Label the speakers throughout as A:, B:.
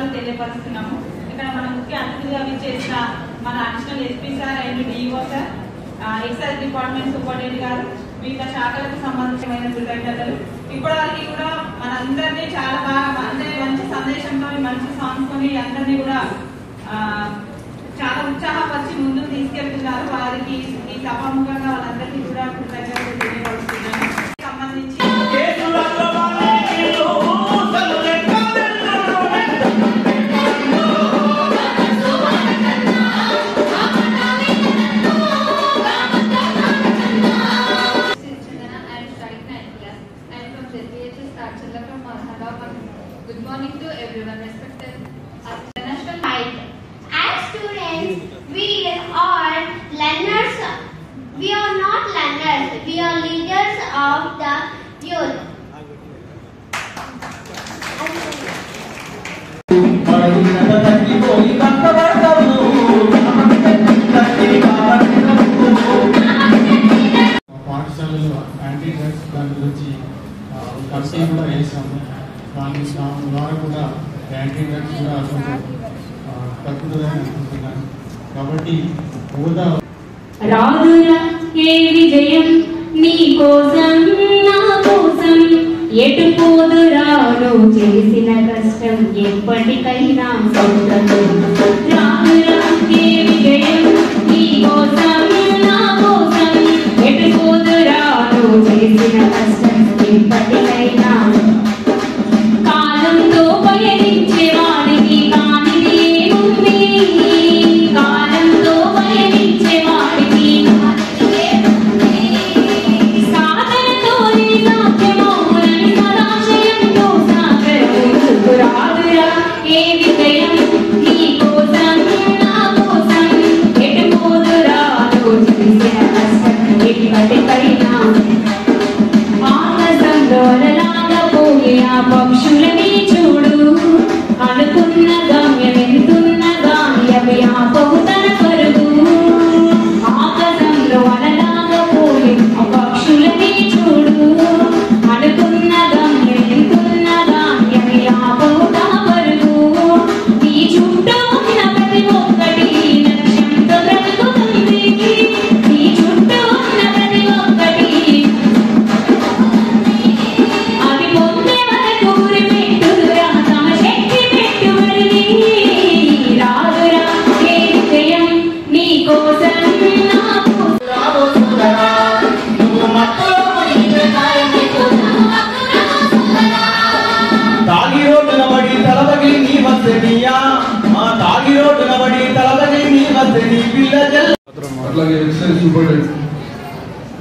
A: ధన్యవాదాలు తెలియపరుస్తున్నాము. ఇక్కడ మన ముఖ్య అతిథిగా విచ్చేసిన మన additional SP sir and DO sir, excise department superintendent గారు, వివిధ శాఖలకు సంబంధించిన కృతజ్ఞతలు. ఇప్పటివరకు కూడా మన అందరినీ చాలా బాగా అంటే మంచి సందేశంతో మంచి సాంగ్స్ తో అందరినీ కూడా చాలా ఉత్సాహపరిచి ముందుకు తీసుకెళ్తున్నారు. వారికి ఈ సభాముఖంగా వాళ్ళందరికీ కూడా కృతజ్ఞతలు తెలియపరుస్తున్నాను. సంబంధించి
B: Good morning to everyone, respected national height. As students, we are learners. We are not learners. We are leaders of the youth.
C: పాఠశాలలో యాంటీ డ్రగ్స్ దాని గురించి కమిటీ కూడా వేసాము. దాని ద్వారా కూడా యాంటీ డ్రగ్స్ కూడా తగ్గుతుందని అనుకుంటున్నాను. కాబట్టి హోదా
D: రాదురా ఏ విజయం నీ కోసం నా కోసం, ఎటు పోదురా నువ్వు చేసిన కష్టం ఎప్పటికైనా సొంతం. రాదురా ఏ విజయం నీ కోసం నా కోసం, ఎటు పోదురా నువ్వు చేసిన కష్టం ఎప్పటికైనా. కాలంతో పయనించే వాడికి కానిది ఏముంది, కాలంతో పయనించే వాడికి సాధనతోనే సాధ్యమౌనని సదాశయంతో సాగరందుకు. రాదురా ఏ విజయం నీ కోసం నా కోసం, ఎటు పోదురా నువ్వు చేసిన కష్టం ఎప్పటికైనా. ఆకాశంలోలాగా పోయే ఆ పక్షులని చూడు, అనుకున్న గమ్యం ఎంతున్నగా అవి ఆపవు తన పరుగు. ఆకాశంలో అలలాగా పోయే ఆ పక్షులని చూడు, అనుకున్న గమ్యం ఎంతున్నగా అవి ఆపవు తన పరుగు. నీ చుట్టూ ఉన్న ప్రతి ఒక్కటి లక్ష్యంతో బ్రతుకుతుంది, నీ చుట్టూ ఉన్న ప్రతి ఒక్కటి అవి పొందే వరకు పెట్టుదురా తమ శక్తి పెట్టుబడి. రాదురా ఏ విజయం నీ కోసం నా
E: తాగి రోడ్డున పడి తలబగిలి నీ వద్దనియా, తాగి రోడ్డున పడి తలబగిలి నీ వద్దని పిల్ల జల్.
F: అట్లాగే ఎక్సైజ్ సూపరింటెండెంట్,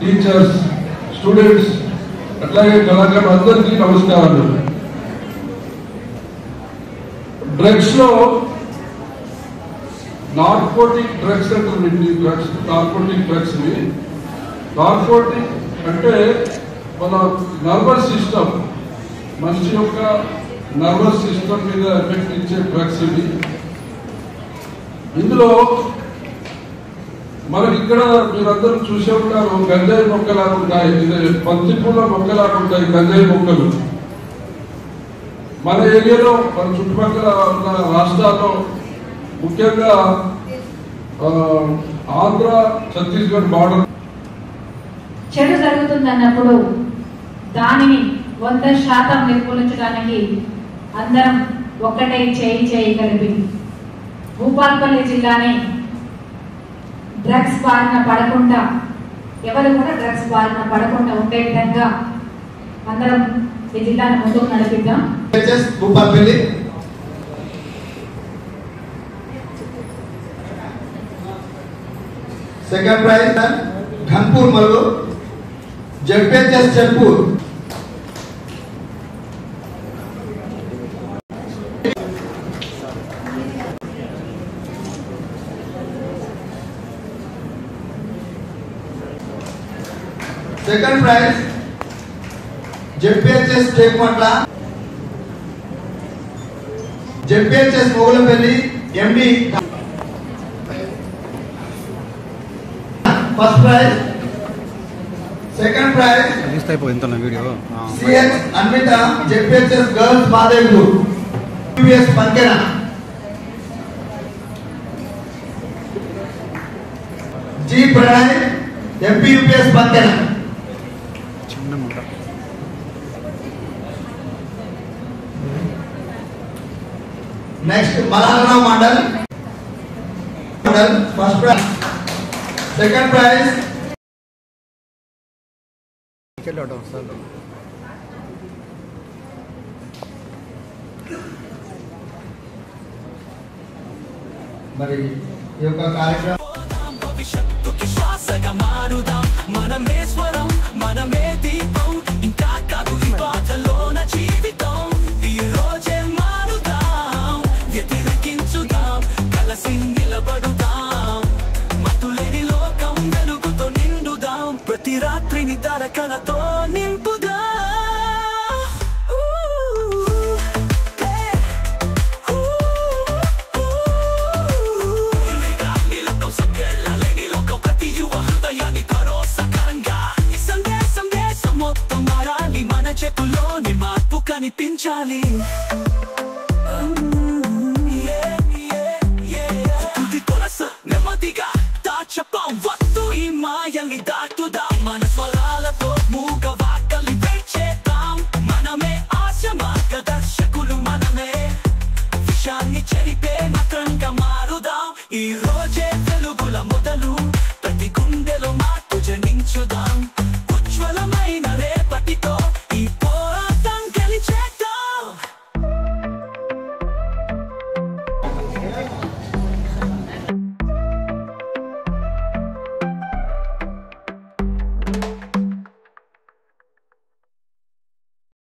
F: టీచర్స్, స్టూడెంట్స్, అట్లాగే కళాకారులు అందరికీ నమస్కారాలు. డ్రగ్స్ లో నార్కోటిక్ డ్రగ్స్ అంటే డ్రగ్స్, నార్కోటిక్ డ్రగ్స్. నార్కోటిక్ అంటే మన నర్వస్ సిస్టమ్, మనిషి యొక్క నర్వస్ సిస్టమ్ మీద ఎఫెక్ట్ ఇచ్చే డ్రగ్స్ ఇవి. ఇందులో మనకి ఇక్కడ మీరందరూ చూసే ఉంటారు, గంజాయి మొక్కలాగా ఉంటాయి, బంతిపూల మొక్కలాగా ఉంటాయి గంజాయి మొక్కలు. మన ఏరియాలో మన చుట్టుపక్కల ఉన్న రాష్ట్రాల్లో ముఖ్యంగా ఆంధ్ర ఛత్తీస్గఢ్ బార్డర్
A: చెడు జరుగుతుందన్నప్పుడు దానిని 100% నిర్మూలించడానికి అందరం ఒక్కటే చేయి కలిపి భూపాల్పల్లి జిల్లాని డ్రగ్స్ బారిన పడకుండా, ఎవరు కూడా డ్రగ్స్ బారిన పడకుండా ఉండే విధంగా అందరం ఈ జిల్లాను ముందుకు నడిపిద్దాం.
E: Bhupalpally second prize Ghanpur Mallu, ZPHS Chelpur. Second prize ZPHS Tekumatla, ZPHS Mogullapalli MD. First prize. Second prize CH Anvitha, ZPHS girls Madev group.
G: UPS Pankena G Pranay MP UPS Pankena next మలహరణ mandal first prize second prize మరి ఈ యొక్క కార్యక్రమం
H: భవిష్యత్తుకి శ్వాసగా మారుదాం మనమే స్వరం మనమే దీపం ఇంకా కాదు ఈ బాటలోన జీవితం ఈ రోజే మారుదాం వ్యతిరేకించుదాం కలిసి నిలబడుదాం మతులేని లోకం వెలుగుతో నిండుదాం ప్రతి రాత్రిని తారకలతో నింపు